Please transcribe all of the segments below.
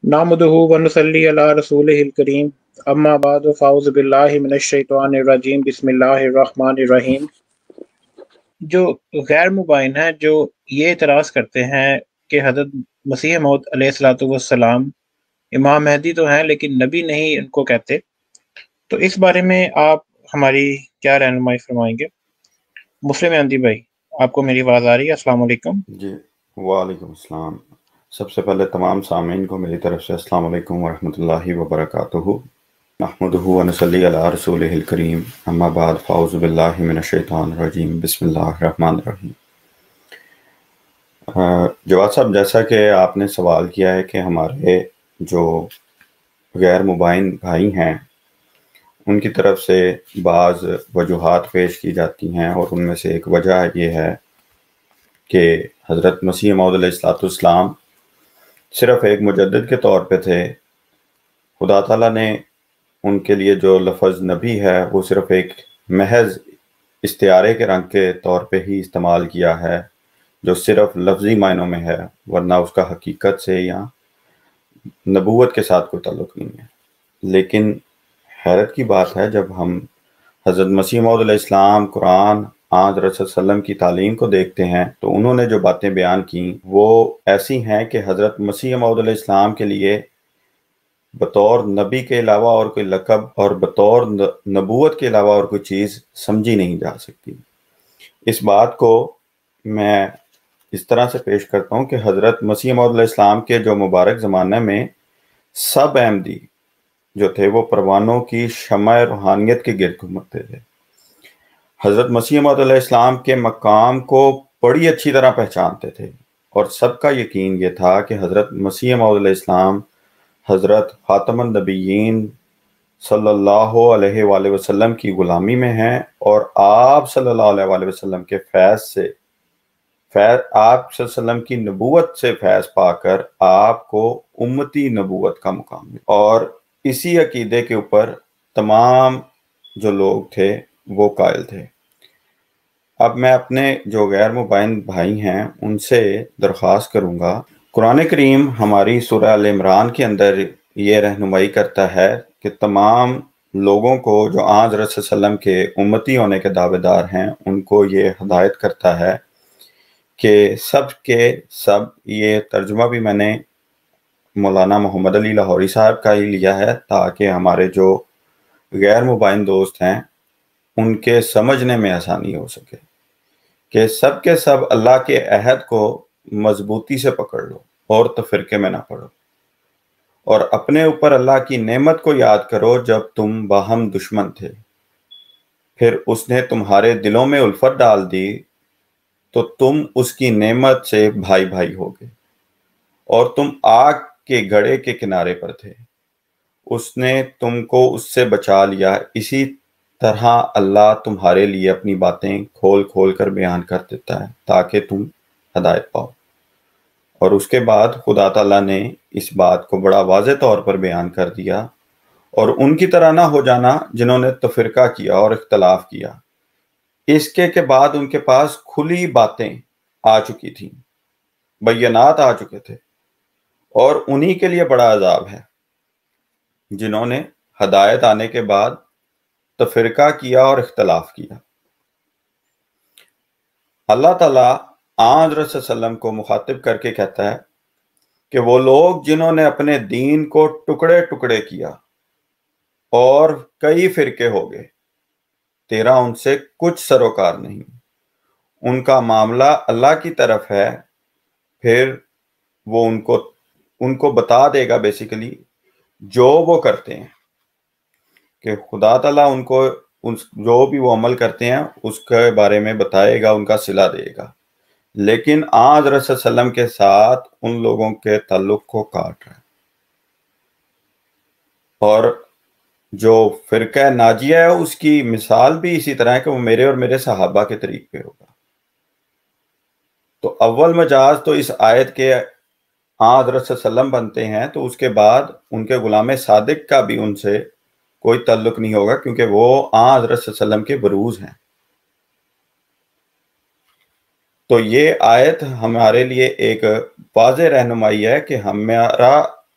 نحمدہ و نصلی علی رسولہ الکریم اما بعد فاعوذ باللہ من الشیطان الرجیم بسم اللہ الرحمن الرحیم۔ جو غیر مبین ہیں، جو یہ اعتراض کرتے ہیں کہ حضرت مسیح موعود علیہ الصلوۃ والسلام امام مہدی تو ہیں لیکن نبی نہیں ان کو کہتے، تو اس بارے میں آپ ہماری کیا رہنمائی فرمائیں گے؟ مسلم احمدی بھائی، آپ کو میری آواز آ رہی ہے؟ السلام علیکم۔ جی وعلیکم السلام۔ سب سے پہلے تمام سامعین کو میری طرف سے السلام علیکم ورحمۃ اللہ وبرکاتہ۔ نحمدہ ونصلی علی رسولہ الکریم اما بعد فاعوذ باللہ من الشیطان الرجیم بسم اللہ الرحمن الرحیم۔ جواد صاحب، جیسا کہ آپ نے سوال کیا ہے کہ ہمارے جو غیر مبین بھائی ہیں ان کی طرف سے بعض وجوہات پیش کی جاتی ہیں، اور ان میں سے ایک وجہ یہ ہے کہ حضرت مسیح موعود علیہ الصلوۃ والسلام صرف ایک مجدد کے طور پہ تھے۔ خدا تعالیٰ نے ان کے لیے جو لفظ نبی ہے وہ صرف ایک محض استعارے کے رنگ کے طور پہ ہی استعمال کیا ہے، جو صرف لفظی معنوں میں ہے، ورنہ اس کا حقیقت سے یا نبوت کے ساتھ کوئی تعلق نہیں ہے۔ لیکن حیرت کی بات ہے، جب ہم حضرت مسیح موعود علیہ السلام، قرآن، حضرت صلی اللہ علیہ وسلم کی تعلیم کو دیکھتے ہیں تو انہوں نے جو باتیں بیان کی وہ ایسی ہیں کہ حضرت مسیح موعود علیہ السلام کے لیے بطور نبی کے علاوہ اور کوئی لقب اور بطور نبوت کے علاوہ اور کوئی چیز سمجھی نہیں جا سکتی۔ اس بات کو میں اس طرح سے پیش کرتا ہوں کہ حضرت مسیح موعود علیہ السلام کے جو مبارک زمانے میں سب احمدی جو تھے وہ پروانوں کی شمع روحانیت کے گرد گھومتے تھے۔ حضرت مسیح موعود علیہ السلام کے مقام کو بڑی اچھی طرح پہچانتے تھے، اور سب کا یقین یہ تھا کہ حضرت مسیح موعود علیہ السلام حضرت خاتم النبیین صلی اللہ علیہ وآلہ وسلم کی غلامی میں ہیں، اور آپ صلی اللہ علیہ وآلہ وسلم کے فیض سے آپ صلی اللہ علیہ وسلم کی نبوت سے فیض پا کر آپ کو امتی نبوت کا مقام ملا، اور اسی عقیدے کے اوپر تمام جو لوگ تھے وہ قائل تھے۔ اب میں اپنے جو غیر مبین بھائی ہیں ان سے درخواست کروں گا، قرآن کریم ہماری سورہ ال عمران کے اندر یہ رہنمائی کرتا ہے کہ تمام لوگوں کو جو حضرت صلی اللہ علیہ وسلم کے امتی ہونے کے دعوے دار ہیں ان کو یہ ہدایت کرتا ہے کہ سب کے سب، یہ ترجمہ بھی میں نے مولانا محمد علی لاہوری صاحب کا ہی لیا ہے تاکہ ہمارے جو غیر مبین دوست ہیں ان کے سمجھنے میں آسانی ہو سکے، کہ سب کے سب اللہ کے عہد کو مضبوطی سے پکڑ لو اور تفرقے میں نہ پڑو، اور اپنے اوپر اللہ کی نعمت کو یاد کرو جب تم باہم دشمن تھے، پھر اس نے تمہارے دلوں میں الفت ڈال دی تو تم اس کی نعمت سے بھائی بھائی ہو گئے، اور تم آگ کے گڑھے کے کنارے پر تھے، اس نے تم کو اس سے بچا لیا۔ اسی طرح اللہ تمہارے لیے اپنی باتیں کھول کھول کر بیان کر دیتا ہے تاکہ تم ہدایت پاؤ۔ اور اس کے بعد خدا تعالیٰ نے اس بات کو بڑا واضح طور پر بیان کر دیا، اور ان کی طرح نہ ہو جانا جنہوں نے تفرقہ کیا اور اختلاف کیا۔ اس کے بعد ان کے پاس کھلی باتیں آ چکی تھیں، بینات آ چکے تھے، اور انہی کے لیے بڑا عذاب ہے جنہوں نے ہدایت آنے کے بعد تفرقہ کیا اور اختلاف کیا۔ اللہ تعالیٰ حضرت صلی اللہ علیہ وسلم کو مخاطب کر کے کہتا ہے کہ وہ لوگ جنہوں نے اپنے دین کو ٹکڑے ٹکڑے کیا اور کئی فرقے ہو گئے، تیرا ان سے کچھ سروکار نہیں، ان کا معاملہ اللہ کی طرف ہے، پھر وہ ان کو بتا دے گا بیسیکلی جو وہ کرتے ہیں، کہ خدا تعالیٰ ان کو جو بھی وہ عمل کرتے ہیں اس کے بارے میں بتائے گا، ان کا صلہ دے گا، لیکن حضرت صلی اللہ علیہ وسلم کے ساتھ ان لوگوں کے تعلق کو کاٹ رہا ہے۔ اور جو فرقہ ناجیہ ہے اس کی مثال بھی اسی طرح ہے کہ وہ میرے اور میرے صحابہ کے طریق پہ ہوگا۔ تو اول مجاز تو اس آیت کے حضرت صلی اللہ علیہ وسلم بنتے ہیں، تو اس کے بعد ان کے غلام صادق کا بھی ان سے کوئی تعلق نہیں ہوگا، کیونکہ وہ حضرت صلی اللہ علیہ وسلم کے بروز ہیں۔ تو یہ آیت ہمارے لیے ایک واضح رہنمائی ہے کہ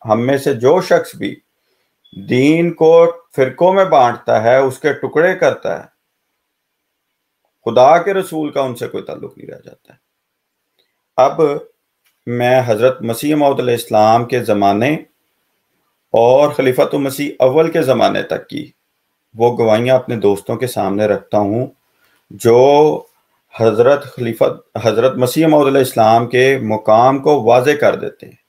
ہم میں سے جو شخص بھی دین کو فرقوں میں بانٹتا ہے، اس کے ٹکڑے کرتا ہے، خدا کے رسول کا ان سے کوئی تعلق نہیں رہ جاتا ہے۔ اب میں حضرت مسیح موعود علیہ السلام کے زمانے اور خلیفۃ المسیح اول کے زمانے تک کی وہ گواہیاں اپنے دوستوں کے سامنے رکھتا ہوں جو حضرت مسیح موعود علیہ السلام کے مقام کو واضح کر دیتے ہیں۔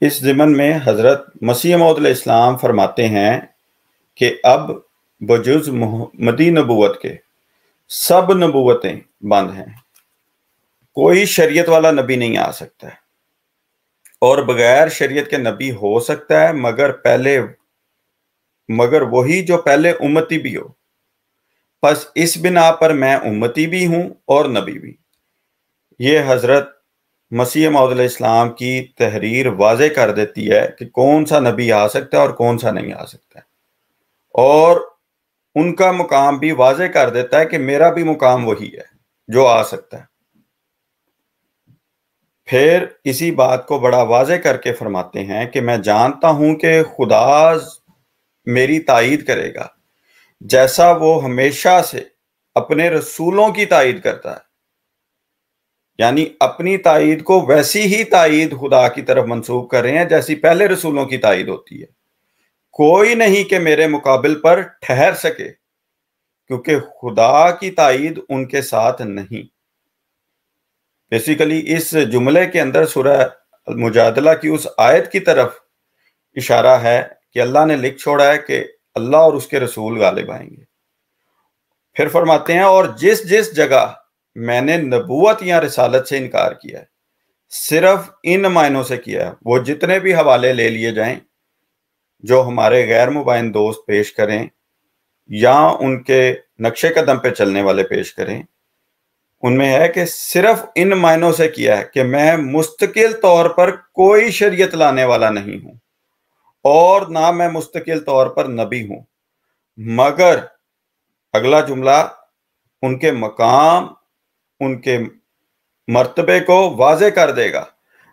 اس ضمن میں حضرت مسیح موعود علیہ السلام فرماتے ہیں کہ اب بجز محمدی نبوت کے سب نبوتیں بند ہیں، کوئی شریعت والا نبی نہیں آ سکتا ہے، اور بغیر شریعت کے نبی ہو سکتا ہے مگر وہی جو پہلے امتی بھی ہو۔ پس اس بنا پر میں امتی بھی ہوں اور نبی بھی۔ یہ حضرت مسیح موعود علیہ السلام کی تحریر واضح کر دیتی ہے کہ کون سا نبی آ سکتا ہے اور کون سا نہیں آ سکتا ہے، اور ان کا مقام بھی واضح کر دیتا ہے کہ میرا بھی مقام وہی ہے جو آ سکتا ہے۔ پھر اسی بات کو بڑا واضح کر کے فرماتے ہیں کہ میں جانتا ہوں کہ خدا میری تائید کرے گا جیسا وہ ہمیشہ سے اپنے رسولوں کی تائید کرتا ہے، یعنی اپنی تائید کو ویسی ہی تائید خدا کی طرف منسوب کر رہے ہیں جیسی پہلے رسولوں کی تائید ہوتی ہے۔ کوئی نہیں کہ میرے مقابل پر ٹھہر سکے، کیونکہ خدا کی تائید ان کے ساتھ نہیں۔ بیسیکلی اس جملے کے اندر سورہ المجادلہ کی اس آیت کی طرف اشارہ ہے کہ اللہ نے لکھ چھوڑا ہے کہ اللہ اور اس کے رسول غالب آئیں گے۔ پھر فرماتے ہیں اور جس جس جگہ میں نے نبوت یا رسالت سے انکار کیا ہے، صرف ان معنوں سے کیا ہے۔ وہ جتنے بھی حوالے لے لیے جائیں جو ہمارے غیر مبین دوست پیش کریں یا ان کے نقش قدم پہ چلنے والے پیش کریں، ان میں ہے کہ صرف ان معنوں سے کیا ہے کہ میں مستقل طور پر کوئی شریعت لانے والا نہیں ہوں، اور نہ میں مستقل طور پر نبی ہوں، مگر اگلا جملہ ان کے مقام، ان کے مرتبے کو واضح کر دے گا،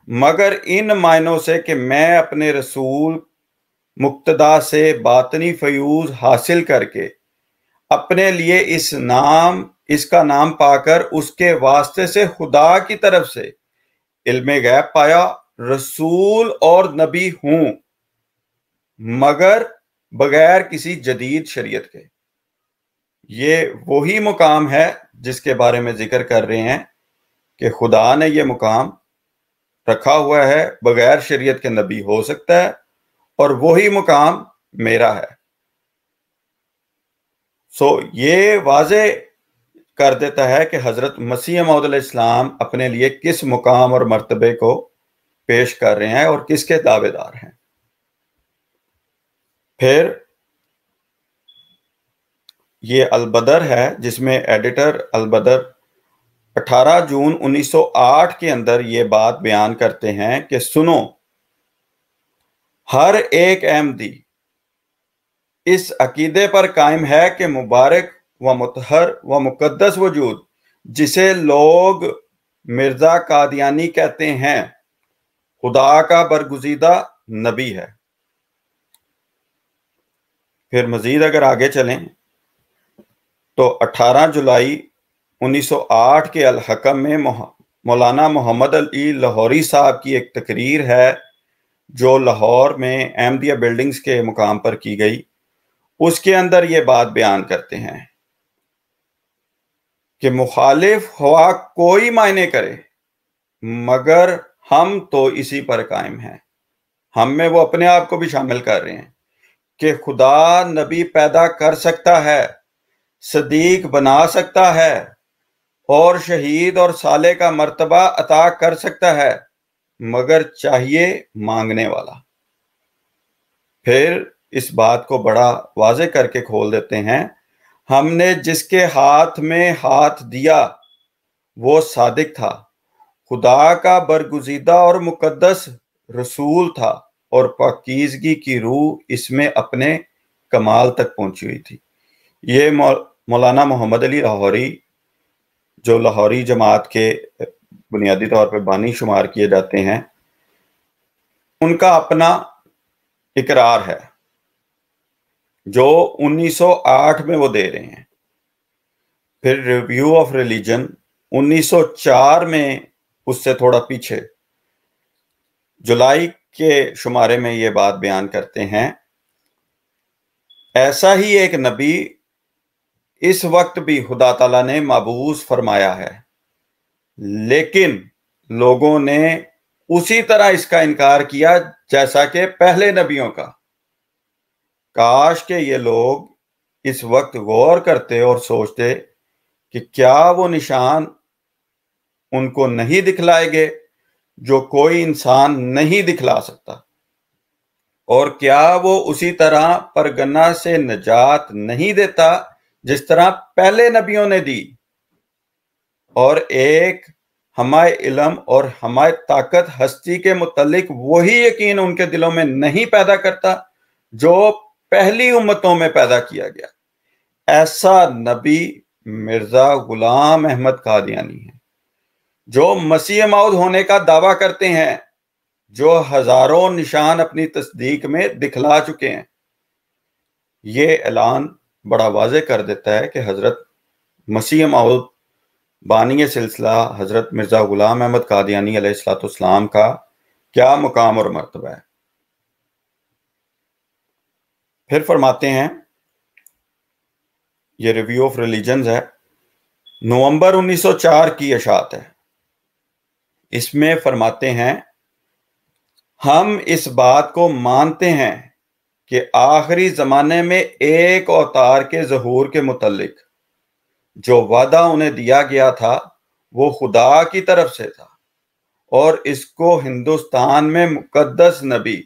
مگر ان معنوں سے کہ میں اپنے رسول مقتدا سے باطنی فیوز حاصل کر کے اپنے لیے اس کا نام پا کر اس کے واسطے سے خدا کی طرف سے علم غیب پایا، رسول اور نبی ہوں، مگر بغیر کسی جدید شریعت کے۔ یہ وہی مقام ہے جس کے بارے میں ذکر کر رہے ہیں کہ خدا نے یہ مقام رکھا ہوا ہے، بغیر شریعت کے نبی ہو سکتا ہے، اور وہی مقام میرا ہے۔ یہ واضح کر دیتا ہے کہ حضرت مسیح موعود علیہ السلام اپنے لیے کس مقام اور مرتبے کو پیش کر رہے ہیں اور کس کے دعوے دار ہیں۔ پھر یہ البدر ہے جس میں ایڈیٹر البدر 18 جون 1908 کے اندر یہ بات بیان کرتے ہیں کہ سنو، ہر ایک احمدی اس عقیدے پر قائم ہے کہ مبارک و مطہر و مقدس وجود جسے لوگ مرزا قادیانی کہتے ہیں خدا کا برگزیدہ نبی ہے۔ پھر مزید اگر آگے چلیں تو 18 جولائی 1908 کے الحکم میں مولانا محمد علی لاہوری صاحب کی ایک تقریر ہے جو لاہور میں احمدیہ بلڈنگز کے مقام پر کی گئی۔ اس کے اندر یہ بات بیان کرتے ہیں کہ مخالف ہوا کوئی معنی کرے مگر ہم تو اسی پر قائم ہیں۔ ہم میں وہ اپنے آپ کو بھی شامل کر رہے ہیں کہ خدا نبی پیدا کر سکتا ہے، صدیق بنا سکتا ہے، اور شہید اور صالح کا مرتبہ عطا کر سکتا ہے، مگر چاہیے مانگنے والا۔ پھر اس بات کو بڑا واضح کر کے کھول دیتے ہیں، ہم نے جس کے ہاتھ میں ہاتھ دیا وہ صادق تھا، خدا کا برگزیدہ اور مقدس رسول تھا، اور پاکیزگی کی روح اس میں اپنے کمال تک پہنچی ہوئی تھی۔ یہ مولانا محمد علی لاہوری جو لاہوری جماعت کے بنیادی طور پہ بانی شمار کیے جاتے ہیں، ان کا اپنا اقرار ہے جو 1908 میں وہ دے رہے ہیں. پھر ریویو آف ریلیجن 1904 میں، اس سے تھوڑا پیچھے جولائی کے شمارے میں یہ بات بیان کرتے ہیں، ایسا ہی ایک نبی اس وقت بھی خدا تعالیٰ نے مبعوث فرمایا ہے، لیکن لوگوں نے اسی طرح اس کا انکار کیا جیسا کہ پہلے نبیوں کا. کاش کہ یہ لوگ اس وقت غور کرتے اور سوچتے کہ کیا وہ نشان ان کو نہیں دکھلائے گے جو کوئی انسان نہیں دکھلا سکتا، اور کیا وہ اسی طرح پرگنہ سے نجات نہیں دیتا جس طرح پہلے نبیوں نے دی، اور ایک ہمائے علم اور ہمائے طاقت ہستی کے متعلق وہی یقین ان کے دلوں میں نہیں پیدا کرتا جو پہلی امتوں میں پیدا کیا گیا. ایسا نبی مرزا غلام احمد قادیانی ہے جو مسیح موعود ہونے کا دعویٰ کرتے ہیں، جو ہزاروں نشان اپنی تصدیق میں دکھلا چکے ہیں. یہ اعلان بڑا واضح کر دیتا ہے کہ حضرت مسیح موعود بانی سلسلہ حضرت مرزا غلام احمد قادیانی علیہ السلام کا کیا مقام اور مرتبہ ہے. پھر فرماتے ہیں، یہ ریویو آف ریلیجنز ہے، نومبر 1904 کی اشاعت ہے. اس میں فرماتے ہیں، ہم اس بات کو مانتے ہیں کہ آخری زمانے میں ایک اوتار کے ظہور کے متعلق جو وعدہ انہیں دیا گیا تھا وہ خدا کی طرف سے تھا، اور اس کو ہندوستان میں مقدس نبی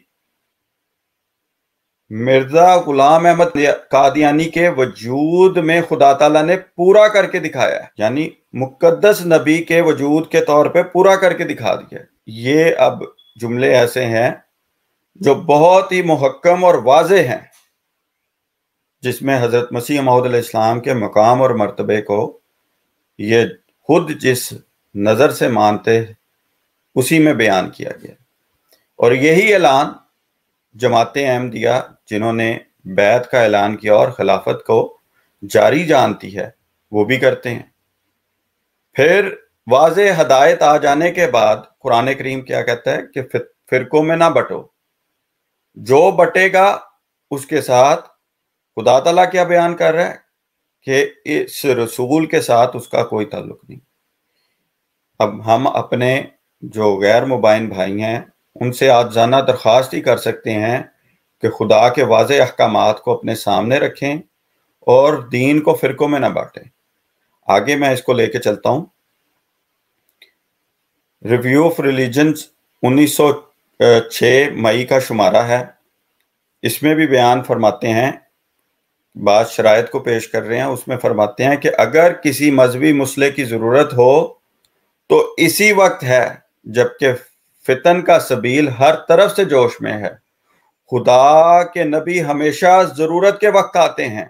مرزا غلام احمد قادیانی کے وجود میں خدا تعالیٰ نے پورا کر کے دکھایا ہے، یعنی مقدس نبی کے وجود کے طور پہ پورا کر کے دکھا دیا. یہ اب جملے ایسے ہیں جو بہت ہی محکم اور واضح ہیں، جس میں حضرت مسیح موعود علیہ السلام کے مقام اور مرتبے کو یہ خود جس نظر سے مانتے اسی میں بیان کیا گیا. اور یہی اعلان جماعت احمدیہ جنہوں نے بیعت کا اعلان کیا اور خلافت کو جاری جانتی ہے وہ بھی کرتے ہیں. پھر واضح ہدایت آ جانے کے بعد قرآن کریم کیا کہتا ہے کہ فرقوں میں نہ بٹو، جو بٹے گا اس کے ساتھ خدا تعالیٰ کیا بیان کر رہا ہے کہ اس رسول کے ساتھ اس کا کوئی تعلق نہیں. اب ہم اپنے جو غیر مبین بھائی ہیں ان سے عاجزانہ درخواست ہی کر سکتے ہیں کہ خدا کے واضح احکامات کو اپنے سامنے رکھیں اور دین کو فرقوں میں نہ بانٹیں. آگے میں اس کو لے کے چلتا ہوں. ریویو آف ریلیجنز 1906 مئی کا شمارہ ہے. اس میں بھی بیان فرماتے ہیں، بعض شرائط کو پیش کر رہے ہیں. اس میں فرماتے ہیں کہ اگر کسی مذہبی مسئلے کی ضرورت ہو تو اسی وقت ہے جبکہ فتن کا سبیل ہر طرف سے جوش میں ہے. خدا کے نبی ہمیشہ ضرورت کے وقت آتے ہیں.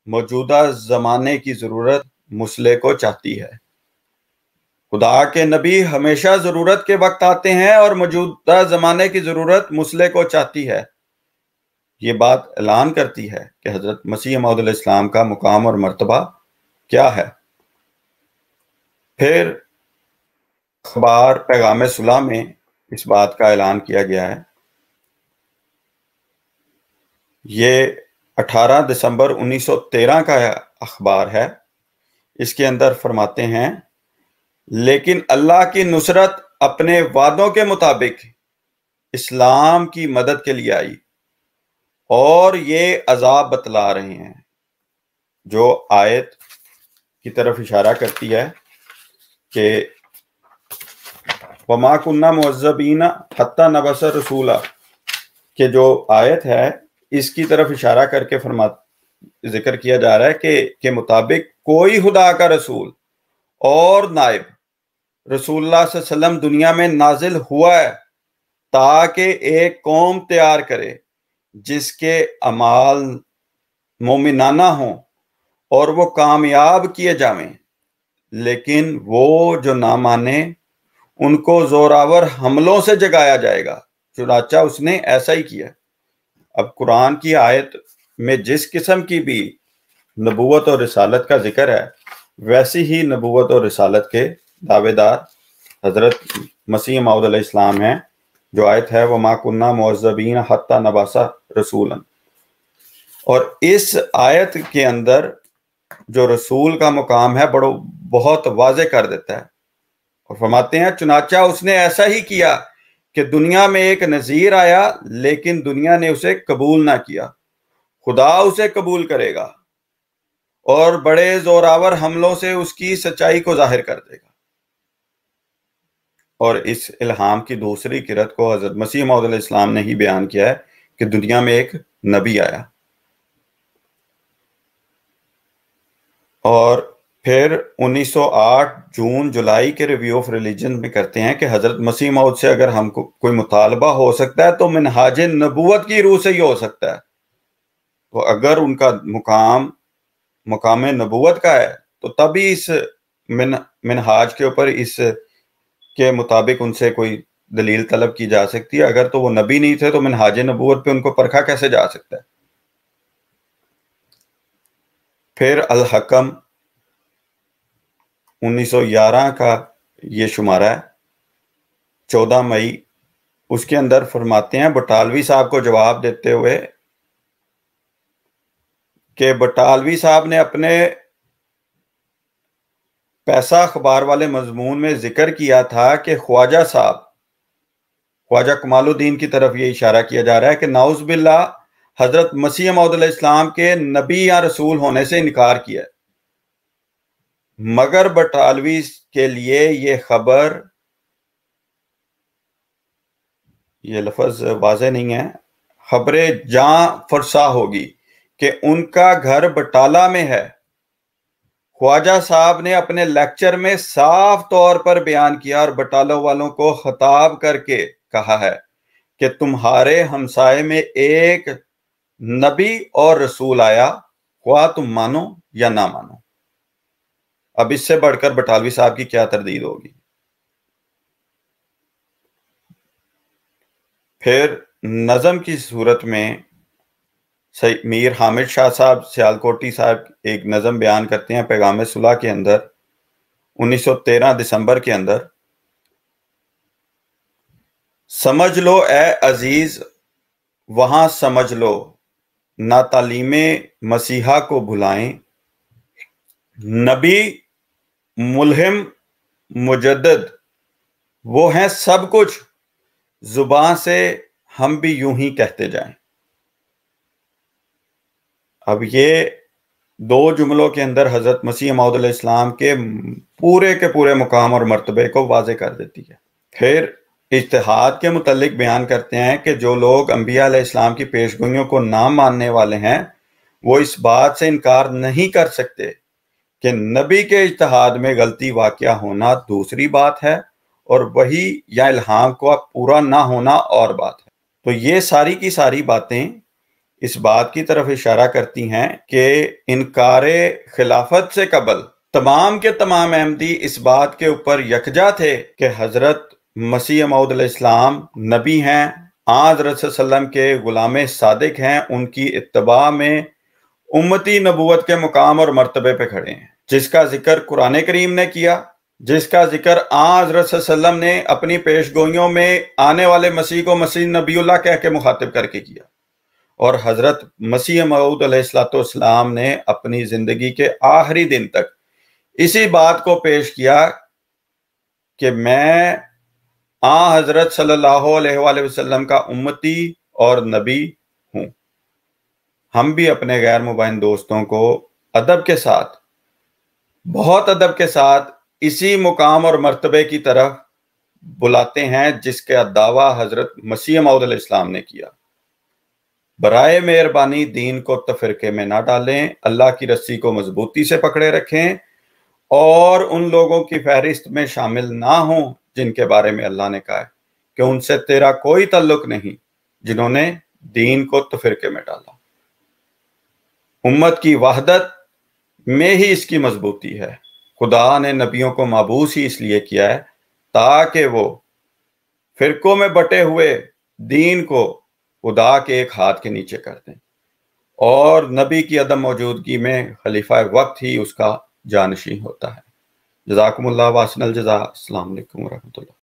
موجودہ زمانے کی ضرورت مسئلے کو چاہتی ہے. خدا کے نبی ہمیشہ ضرورت کے وقت آتے ہیں اور موجودہ زمانے کی ضرورت مسئلے کو چاہتی ہے. یہ بات اعلان کرتی ہے کہ حضرت مسیح موعود علیہ السلام کا مقام اور مرتبہ کیا ہے. پھر اخبار پیغام صلح میں اس بات کا اعلان کیا گیا ہے. یہ 18 دسمبر 1913 کا اخبار ہے. اس کے اندر فرماتے ہیں، لیکن اللہ کی نصرت اپنے وعدوں کے مطابق اسلام کی مدد کے لیے آئی، اور یہ عذاب بتلا رہے ہیں. جو آیت کی طرف اشارہ کرتی ہے کہ وَمَا كُنَّا مُعَذِّبِينَ حَتَّى نَبْعَثَ رَسُولًا، کہ جو آیت ہے اس کی طرف اشارہ کر کے ذکر کیا جا رہا ہے کہ مطابق کوئی خدا کا رسول اور نائب رسول اللہ صلی اللہ علیہ وسلم دنیا میں نازل ہوا ہے تاکہ ایک قوم تیار کرے جس کے اعمال مومنانہ ہوں اور وہ کامیاب کیے جائیں، لیکن وہ جو نہ مانے ان کو زوراور حملوں سے جگایا جائے گا چنانچہ اس نے ایسا ہی کیا۔ اب قرآن کی آیت میں جس قسم کی بھی نبوت اور رسالت کا ذکر ہے، ویسی ہی نبوت اور رسالت کے دعوے دار حضرت مسیح موعود علیہ السلام ہیں۔ جو آیت ہے وَمَا كُنَّا مُعَذِّبِينَ حَتَّى نَبْعَثَ رَسُولًا، اور اس آیت کے اندر جو رسول کا مقام ہے بہت واضح کر دیتا ہے، اور فرماتے ہیں چنانچہ اس نے ایسا ہی کیا کہ دنیا میں ایک نذیر آیا لیکن دنیا نے اسے قبول نہ کیا، خدا اسے قبول کرے گا اور بڑے زوراور حملوں سے اس کی سچائی کو ظاہر کر دے گا۔ اور اس الہام کی دوسری قرت کو حضرت مسیح موعود علیہ السلام نے ہی بیان کیا ہے کہ دنیا میں ایک نبی آیا۔ اور پھر 1908 جون جولائی کے ریویو آف ریلیجن میں کرتے ہیں کہ حضرت مسیح موعود سے اگر ہم کو کوئی مطالبہ ہو سکتا ہے تو منہاج نبوت کی روح سے ہی ہو سکتا ہے۔ تو اگر ان کا مقام نبوت کا ہے تو تبھی اس منہاج کے اوپر اس کے مطابق ان سے کوئی دلیل طلب کی جا سکتی ہے۔ اگر تو وہ نبی نہیں تھے تو منہاج نبوت پہ ان کو پرکھا کیسے جا سکتا ہے؟ پھر الحکم 1911 کا یہ شمارہ ہے، 14 مئی، اس کے اندر فرماتے ہیں بٹالوی صاحب کو جواب دیتے ہوئے کہ بٹالوی صاحب نے اپنے پیسہ اخبار والے مضمون میں ذکر کیا تھا کہ خواجہ کمال الدین کی طرف یہ اشارہ کیا جا رہا ہے کہ نعوذ باللہ حضرت مسیح موعود علیہ السلام کے نبی یا رسول ہونے سے انکار کیا ہے، مگر بٹالوی کے لیے یہ خبر، یہ لفظ واضح نہیں ہے، خبر جاں فرسا ہوگی کہ ان کا گھر بٹالہ میں ہے۔ خواجہ صاحب نے اپنے لیکچر میں صاف طور پر بیان کیا اور بٹالہ والوں کو خطاب کر کے کہا ہے کہ تمہارے ہمسائے میں ایک نبی اور رسول آیا، خواہ تم مانو یا نہ مانو۔ اب اس سے بڑھ کر بٹالوی صاحب کی کیا تردید ہوگی؟ پھر نظم کی صورت میں میر حامد شاہ صاحب سیالکوٹی صاحب ایک نظم بیان کرتے ہیں پیغام صلح کے اندر 1913 دسمبر کے اندر، سمجھ لو اے عزیز وہاں سمجھ لو، نہ تعلیم مسیحا کو بھلائیں، نبی ملہم مجدد وہ ہیں سب کچھ، زبان سے ہم بھی یوں ہی کہتے جائیں۔ اب یہ دو جملوں کے اندر حضرت مسیح موعود علیہ السلام کے پورے مقام اور مرتبے کو واضح کر دیتی ہے۔ پھر اجتہاد کے متعلق بیان کرتے ہیں کہ جو لوگ انبیاء علیہ السلام کی پیشگوئیوں کو نہ ماننے والے ہیں وہ اس بات سے انکار نہیں کر سکتے کہ نبی کے اجتہاد میں غلطی واقع ہونا دوسری بات ہے اور وحی یا الہام کو پورا نہ ہونا اور بات ہے۔ تو یہ ساری کی ساری باتیں اس بات کی طرف اشارہ کرتی ہیں کہ انکار خلافت سے قبل تمام کے تمام احمدی اس بات کے اوپر یکجا تھے کہ حضرت مسیح موعود علیہ السلام نبی ہیں، حضرت صلی اللہ علیہ وسلم کے غلام صادق ہیں، ان کی اتباع میں امتی نبوت کے مقام اور مرتبے پہ کھڑے ہیں، جس کا ذکر قرآن کریم نے کیا، جس کا ذکر حضرت صلی اللہ علیہ وسلم نے اپنی پیشگوئیوں میں آنے والے مسیح کو مسیح نبی اللہ کہہ کے مخاطب کر کے کیا، اور حضرت مسیح موعود علیہ السلام نے اپنی زندگی کے آخری دن تک اسی بات کو پیش کیا کہ میں حضرت صلی اللہ علیہ وآلہ وسلم کا امتی اور نبی ہوں۔ ہم بھی اپنے غیر مبین دوستوں کو ادب کے ساتھ، بہت ادب کے ساتھ اسی مقام اور مرتبے کی طرف بلاتے ہیں جس کا دعویٰ حضرت مسیح موعود علیہ السلام نے کیا۔ برائے مہربانی دین کو تفرقے میں نہ ڈالیں، اللہ کی رسی کو مضبوطی سے پکڑے رکھیں اور ان لوگوں کی فہرست میں شامل نہ ہوں جن کے بارے میں اللہ نے کہا ہے کہ ان سے تیرا کوئی تعلق نہیں، جنہوں نے دین کو تفرقے میں ڈالا۔ امت کی وحدت میں ہی اس کی مضبوطی ہے۔ خدا نے نبیوں کو مبعوث ہی اس لیے کیا ہے تاکہ وہ فرقوں میں بٹے ہوئے دین کو خدا کے ایک ہاتھ کے نیچے کر دیں، اور نبی کی عدم موجودگی میں خلیفہ وقت ہی اس کا جانشین ہوتا ہے۔ جزاکم اللہ واسن الجزا۔ السلام علیکم ورحمۃ اللہ۔